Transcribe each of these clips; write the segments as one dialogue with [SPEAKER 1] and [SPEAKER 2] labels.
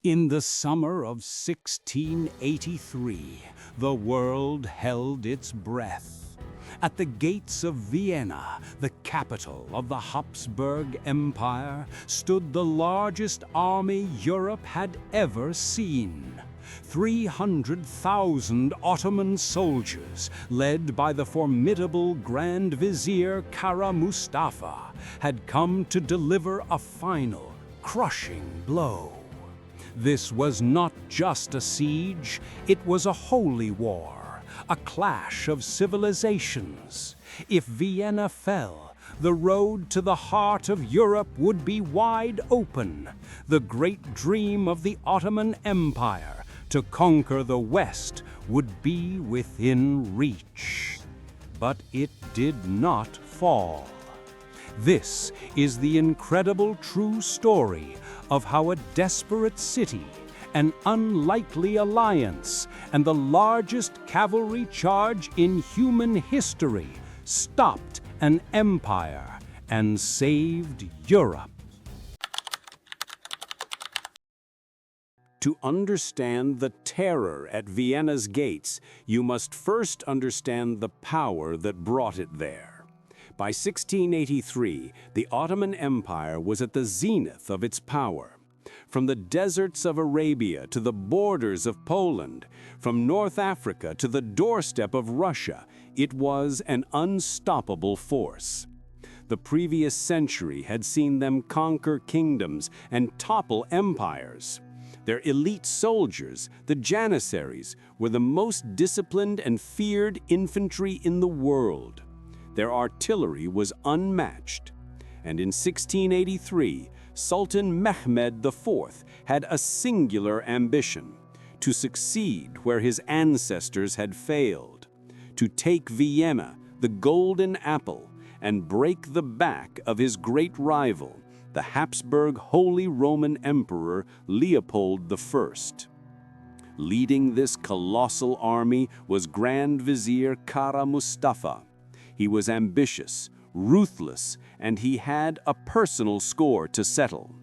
[SPEAKER 1] In the summer of 1683, the world held its breath. At the gates of Vienna, the capital of the Habsburg Empire, stood the largest army Europe had ever seen. 300,000 Ottoman soldiers, led by the formidable Grand Vizier Kara Mustafa, had come to deliver a final, crushing blow. This was not just a siege, it was a holy war, a clash of civilizations. If Vienna fell, the road to the heart of Europe would be wide open. The great dream of the Ottoman Empire to conquer the West would be within reach. But it did not fall. This is the incredible true story of how a desperate city, an unlikely alliance, and the largest cavalry charge in human history stopped an empire and saved Europe. To understand the terror at Vienna's gates, you must first understand the power that brought it there. By 1683, the Ottoman Empire was at the zenith of its power. From the deserts of Arabia to the borders of Poland, from North Africa to the doorstep of Russia, it was an unstoppable force. The previous century had seen them conquer kingdoms and topple empires. Their elite soldiers, the Janissaries, were the most disciplined and feared infantry in the world. Their artillery was unmatched. And in 1683, Sultan Mehmed IV had a singular ambition: to succeed where his ancestors had failed, to take Vienna, the golden apple, and break the back of his great rival, the Habsburg Holy Roman Emperor Leopold I. Leading this colossal army was Grand Vizier Kara Mustafa. He was ambitious, ruthless, and he had a personal score to settle.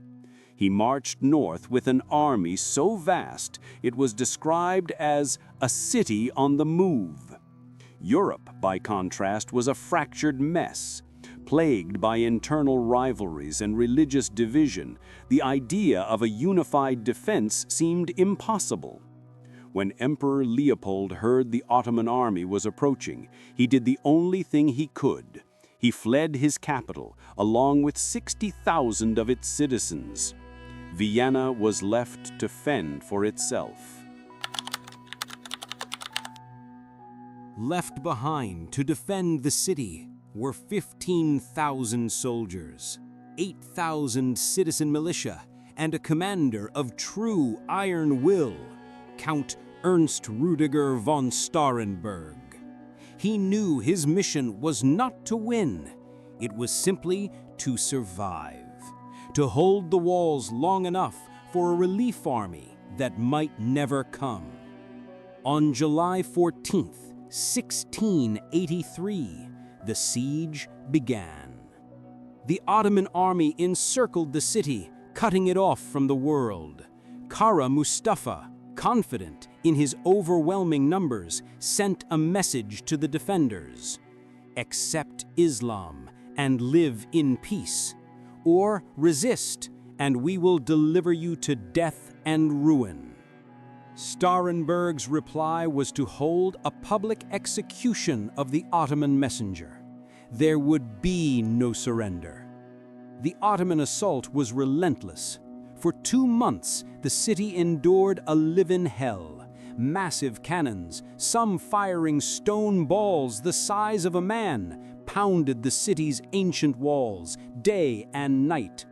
[SPEAKER 1] He marched north with an army so vast it was described as a city on the move. Europe, by contrast, was a fractured mess. Plagued by internal rivalries and religious division, the idea of a unified defense seemed impossible. When Emperor Leopold heard the Ottoman army was approaching, he did the only thing he could. He fled his capital, along with 60,000 of its citizens. Vienna was left to fend for itself.
[SPEAKER 2] Left behind to defend the city were 15,000 soldiers, 8,000 citizen militia, and a commander of true iron will, Count Ernst Rudiger von Starrenberg. He knew his mission was not to win, it was simply to survive, to hold the walls long enough for a relief army that might never come. On July 14th, 1683, the siege began. The Ottoman army encircled the city, cutting it off from the world. Kara Mustafa, confident in his overwhelming numbers, sent a message to the defenders: accept Islam and live in peace, or resist and we will deliver you to death and ruin. Starrenberg's reply was to hold a public execution of the Ottoman messenger. There would be no surrender. The Ottoman assault was relentless. For 2 months, the city endured a live-in hell. Massive cannons, some firing stone balls the size of a man, pounded the city's ancient walls day and night.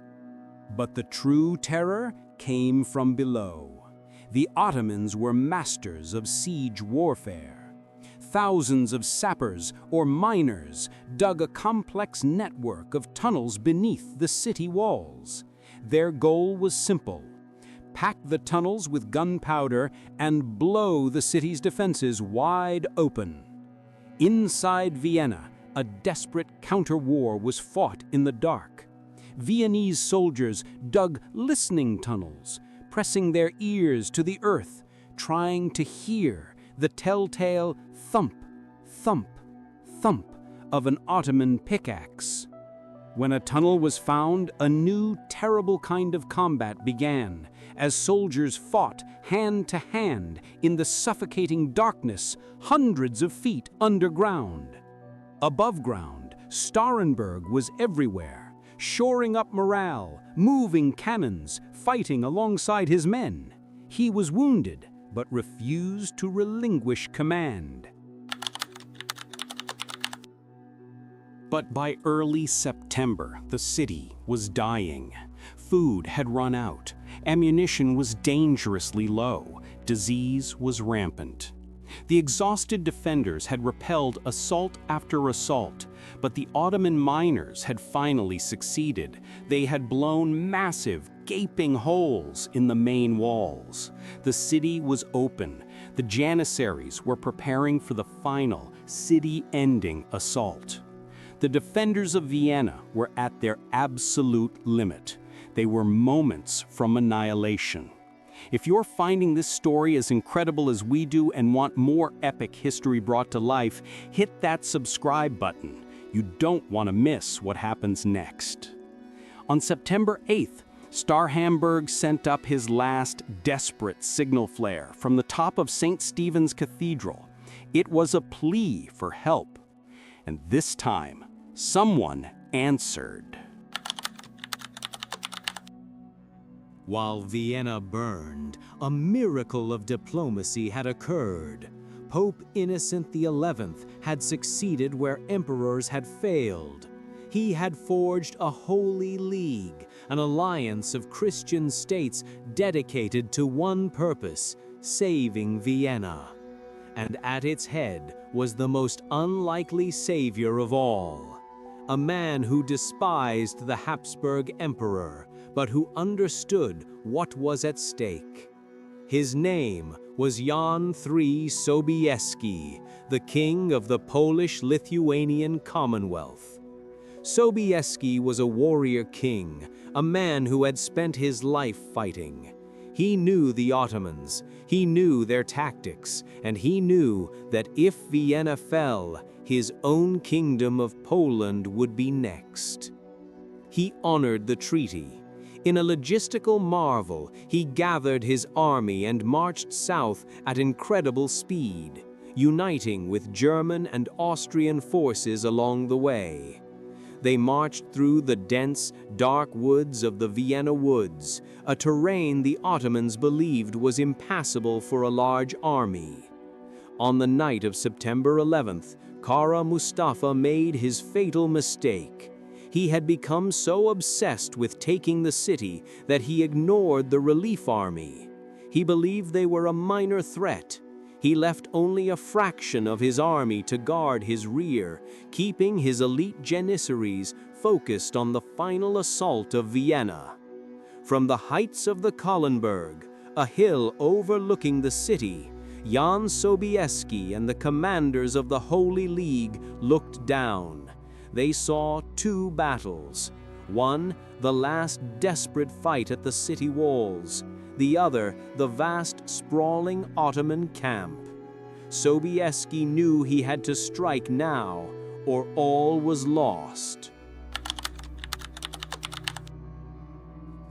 [SPEAKER 2] But the true terror came from below. The Ottomans were masters of siege warfare. Thousands of sappers or miners dug a complex network of tunnels beneath the city walls. Their goal was simple: pack the tunnels with gunpowder and blow the city's defenses wide open. Inside Vienna, a desperate counter-war was fought in the dark. Viennese soldiers dug listening tunnels, pressing their ears to the earth, trying to hear the telltale thump, thump, thump of an Ottoman pickaxe. When a tunnel was found, a new, terrible kind of combat began, as soldiers fought hand to hand in the suffocating darkness hundreds of feet underground. Above ground, Starenberg was everywhere, shoring up morale, moving cannons, fighting alongside his men. He was wounded, but refused to relinquish command. But by early September, the city was dying. Food had run out, ammunition was dangerously low, disease was rampant. The exhausted defenders had repelled assault after assault, but the Ottoman miners had finally succeeded. They had blown massive, gaping holes in the main walls. The city was open. The Janissaries were preparing for the final, city-ending assault. The defenders of Vienna were at their absolute limit. They were moments from annihilation. If you're finding this story as incredible as we do and want more epic history brought to life, hit that subscribe button. You don't want to miss what happens next. On September 8th, Starhamberg sent up his last desperate signal flare from the top of St. Stephen's Cathedral. It was a plea for help. And this time, someone answered. While Vienna burned, a miracle of diplomacy had occurred. Pope Innocent XI had succeeded where emperors had failed. He had forged a holy league, an alliance of Christian states dedicated to one purpose, saving Vienna. And at its head was the most unlikely savior of all. A man who despised the Habsburg emperor, but who understood what was at stake. His name was Jan III Sobieski, the king of the Polish-Lithuanian Commonwealth. Sobieski was a warrior king, a man who had spent his life fighting. He knew the Ottomans, he knew their tactics, and he knew that if Vienna fell, his own kingdom of Poland would be next. He honored the treaty. In a logistical marvel, he gathered his army and marched south at incredible speed, uniting with German and Austrian forces along the way. They marched through the dense, dark woods of the Vienna Woods, a terrain the Ottomans believed was impassable for a large army. On the night of September 11th, Kara Mustafa made his fatal mistake. He had become so obsessed with taking the city that he ignored the relief army. He believed they were a minor threat. He left only a fraction of his army to guard his rear, keeping his elite Janissaries focused on the final assault of Vienna. From the heights of the Kahlenberg, a hill overlooking the city, Jan Sobieski and the commanders of the Holy League looked down. They saw two battles. One, the last desperate fight at the city walls. The other, the vast, sprawling Ottoman camp. Sobieski knew he had to strike now, or all was lost.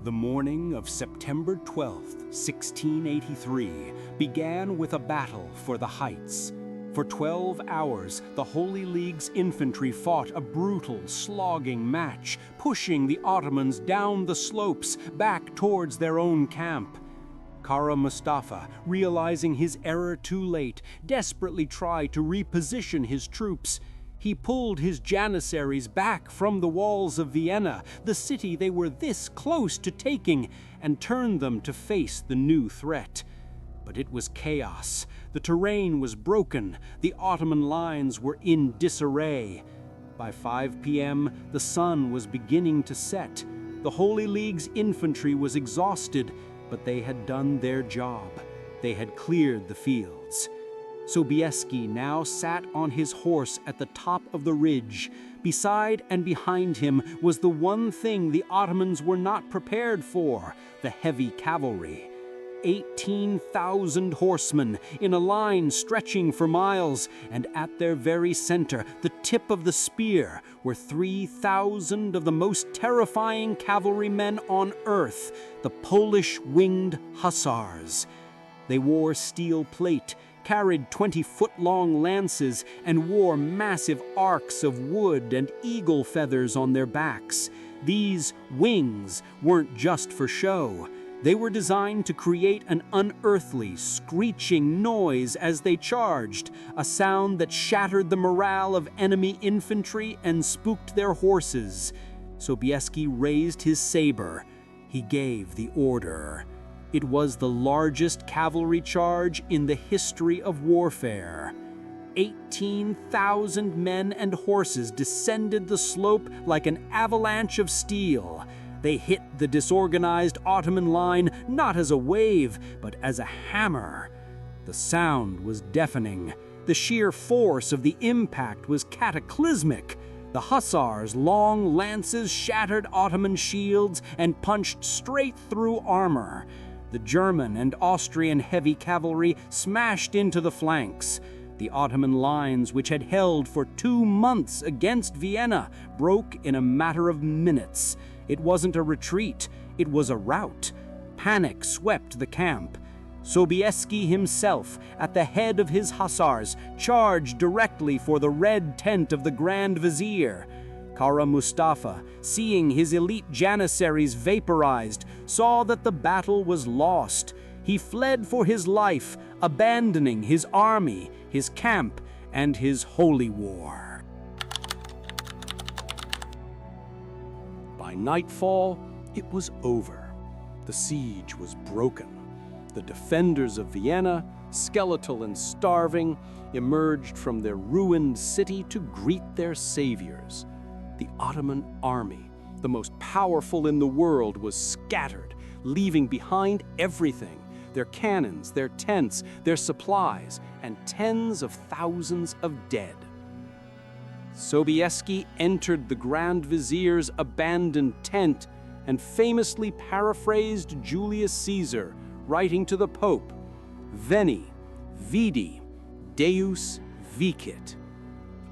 [SPEAKER 2] The morning of September 12th, 1683, began with a battle for the heights. For 12 hours, the Holy League's infantry fought a brutal, slogging match, pushing the Ottomans down the slopes back towards their own camp. Kara Mustafa, realizing his error too late, desperately tried to reposition his troops. He pulled his Janissaries back from the walls of Vienna, the city they were this close to taking, and turned them to face the new threat. But it was chaos. The terrain was broken. The Ottoman lines were in disarray. By 5 p.m., the sun was beginning to set. The Holy League's infantry was exhausted, but they had done their job. They had cleared the fields. Sobieski now sat on his horse at the top of the ridge. Beside and behind him was the one thing the Ottomans were not prepared for, the heavy cavalry. 18,000 horsemen in a line stretching for miles, and at their very center, the tip of the spear, were 3,000 of the most terrifying cavalrymen on earth, the Polish Winged Hussars. They wore steel plate, carried 20-foot-long lances, and wore massive arcs of wood and eagle feathers on their backs. These wings weren't just for show. They were designed to create an unearthly, screeching noise as they charged, a sound that shattered the morale of enemy infantry and spooked their horses. Sobieski raised his saber. He gave the order. It was the largest cavalry charge in the history of warfare. 18,000 men and horses descended the slope like an avalanche of steel. They hit the disorganized Ottoman line not as a wave, but as a hammer. The sound was deafening. The sheer force of the impact was cataclysmic. The Hussars' long lances shattered Ottoman shields and punched straight through armor. The German and Austrian heavy cavalry smashed into the flanks. The Ottoman lines, which had held for 2 months against Vienna, broke in a matter of minutes. It wasn't a retreat, it was a rout. Panic swept the camp. Sobieski himself, at the head of his hussars, charged directly for the red tent of the Grand Vizier. Kara Mustafa, seeing his elite janissaries vaporized, saw that the battle was lost. He fled for his life, abandoning his army, his camp, and his holy war.
[SPEAKER 1] By nightfall, it was over. The siege was broken. The defenders of Vienna, skeletal and starving, emerged from their ruined city to greet their saviors. The Ottoman army, the most powerful in the world, was scattered, leaving behind everything: their cannons, their tents, their supplies, and tens of thousands of dead. Sobieski entered the Grand Vizier's abandoned tent and famously paraphrased Julius Caesar, writing to the Pope, "Veni, vidi, Deus vicit."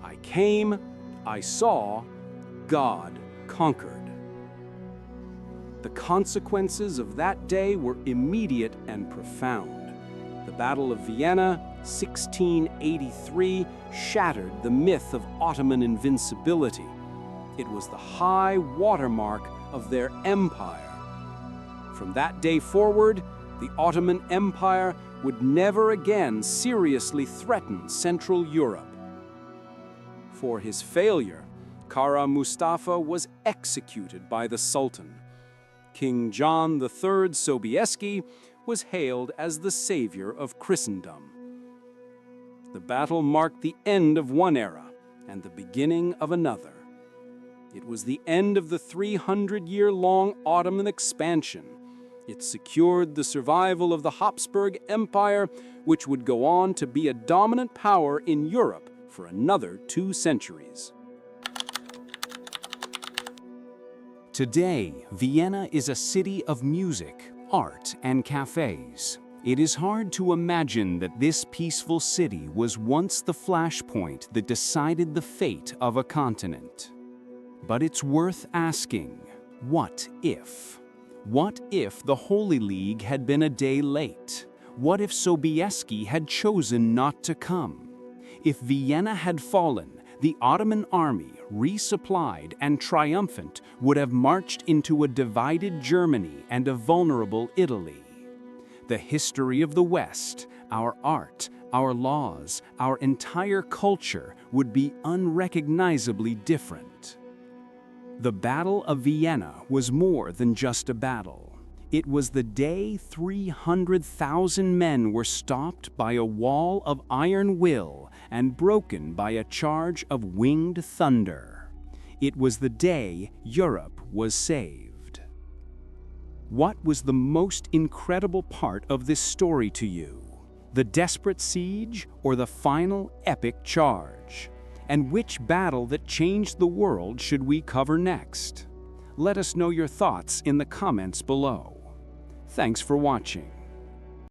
[SPEAKER 1] I came, I saw, God conquered. The consequences of that day were immediate and profound. The Battle of Vienna, 1683, shattered the myth of Ottoman invincibility. It was the high watermark of their empire. From that day forward, the Ottoman Empire would never again seriously threaten Central Europe. For his failure, Kara Mustafa was executed by the Sultan. King John III Sobieski was hailed as the savior of Christendom. The battle marked the end of one era and the beginning of another. It was the end of the 300-year-long Ottoman expansion. It secured the survival of the Habsburg Empire, which would go on to be a dominant power in Europe for another 2 centuries.
[SPEAKER 2] Today, Vienna is a city of music, art, and cafes. It is hard to imagine that this peaceful city was once the flashpoint that decided the fate of a continent. But it's worth asking, what if? What if the Holy League had been a day late? What if Sobieski had chosen not to come? If Vienna had fallen, the Ottoman army, resupplied and triumphant, would have marched into a divided Germany and a vulnerable Italy. The history of the West, our art, our laws, our entire culture would be unrecognizably different. The Battle of Vienna was more than just a battle. It was the day 300,000 men were stopped by a wall of iron will and broken by a charge of winged thunder. It was the day Europe was saved. What was the most incredible part of this story to you? The desperate siege or the final epic charge? And which battle that changed the world should we cover next? Let us know your thoughts in the comments below. Thanks for watching.